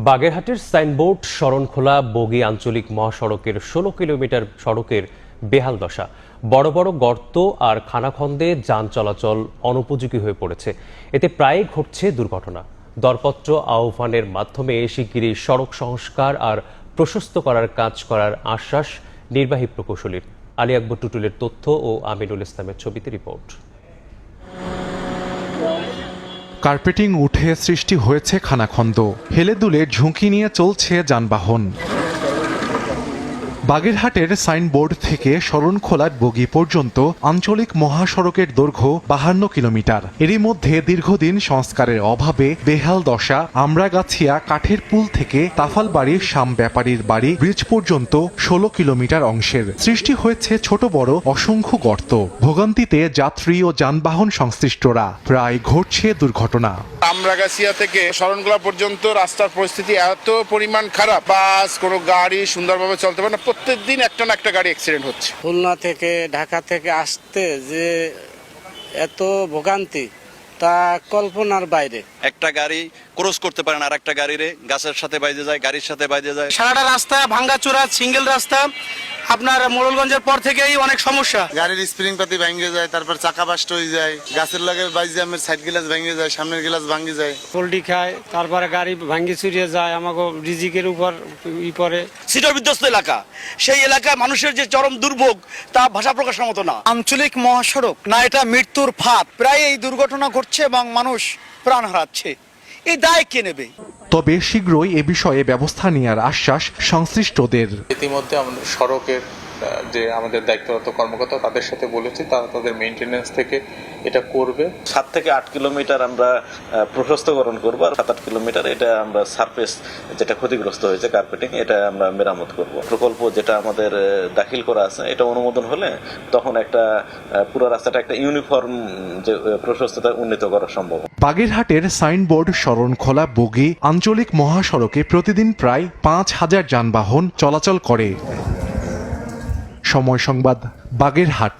বাগেরহাটের সাইনবোর্ড শরণখোলা বগি আঞ্চলিক মহাসড়কের ১৬ কিলোমিটার সড়কের বেহাল দশা। বড় বড় গর্ত আর খানাখন্দে যান চলাচল অনুপযোগী হয়ে পড়েছে। এতে প্রায়ই ঘটছে দুর্ঘটনা। দরপত্র আহ্বানের মাধ্যমে শিগগিরই সড়ক সংস্কার আর প্রশস্ত করার কাজ করার আশ্বাস নির্বাহী প্রকৌশলীর। আলী আকবর টুটুলের তথ্য ও আমিনুল ইসলামের ছবিতে রিপোর্ট। কার্পেটিং উঠে সৃষ্টি হয়েছে খানাখন্দ, হেলে দুলে ঝুঁকি নিয়ে চলছে যানবাহন। বাগেরহাটের সাইনবোর্ড থেকে শরণখোলার বগি পর্যন্ত আঞ্চলিক মহাসড়কের দৈর্ঘ্য ৫২ কিলোমিটার। এরই মধ্যে দীর্ঘদিন সংস্কারের অভাবে বেহাল দশা আমরাগাছিয়া কাঠের পুল থেকে তাফালবাড়ির শাম ব্যাপারীর বাড়ি ব্রিজ পর্যন্ত ১৬ কিলোমিটার অংশের। সৃষ্টি হয়েছে ছোট বড় অসংখ্য গর্ত। ভোগান্তিতে যাত্রী ও যানবাহন সংশ্লিষ্টরা। প্রায় ঘটছে দুর্ঘটনা। আমরাগাছিয়া থেকে শরণখোলা পর্যন্ত রাস্তার পরিস্থিতি এত পরিমাণ খারাপ, বাস কোনো গাড়ি সুন্দরভাবে চলতে পারে না। প্রত্যেকদিন একটা না একটা গাড়ি অ্যাক্সিডেন্ট হচ্ছে। খুলনা থেকে ঢাকা থেকে আসতে যে এত ভোগান্তি তা কল্পনার বাইরে। একটা গাড়ি ক্রস করতে পারে না, আর একটা গাড়িরে গাছের সাথে বাইজে যায়, গাড়ির সাথে বাইজে যায়। সারাটা রাস্তা ভাঙ্গাচোরা, সিঙ্গেল রাস্তা। আপনার মোড়লগঞ্জের পর থেকেই অনেক সমস্যা। গাড়ির স্প্রিং পাতি ভেঙে যায়, তারপর চাকা বাস্ট হয়ে যায়, গাছের লাগে বাইজে আমার সাইড গ্লাস ভেঙে যায়, সামনের গ্লাস ভাঙে যায়, পোল্ট্রি খায়, তারপরে গাড়ি ভাঙ্গি চুরিয়ে যায়, আমাকে রিজিকের উপর পরে। সিটর বিধ্বস্ত এলাকা, সেই এলাকায় মানুষের যে চরম দুর্ভোগ তা ভাষা প্রকাশের মতো না। আঞ্চলিক মহাসড়ক না, এটা মৃত্যুর ফাঁদ। প্রায় এই দুর্ঘটনা ঘটছে এবং মানুষ প্রাণ হারাচ্ছে। এই দায় কে নেবে? তবে শীঘ্রই এ বিষয়ে ব্যবস্থা নেওয়ার আশ্বাস সংশ্লিষ্টদের। ইতিমধ্যে আমরা সড়কের যে আমাদের দায়িত্বরত কর্মকর্তা তাদের সাথে বলেছি, তারা তাদের মেইনটেনেন্স থেকে এটা করবে। ৭ থেকে ৮ কিলোমিটার আমরা প্রশস্তকরণ করবো, আর ৭-৮ কিলোমিটার এটা আমরা সারফেস যেটা ক্ষতিগ্রস্ত হয়েছে কার্পেটিং, এটা আমরা মেরামত করব। প্রকল্প যেটা আমাদের দাখিল করা আছে এটা অনুমোদন হলে তখন একটা পুরো রাস্তাটা একটা ইউনিফর্ম যে প্রশস্ততা উন্নীত করা সম্ভব। বাগেরহাটের সাইনবোর্ড শরণখোলা বগি আঞ্চলিক মহাসড়কে প্রতিদিন প্রায় ৫,০০০ যানবাহন চলাচল করে। সময় সংবাদ, বাগেরহাট।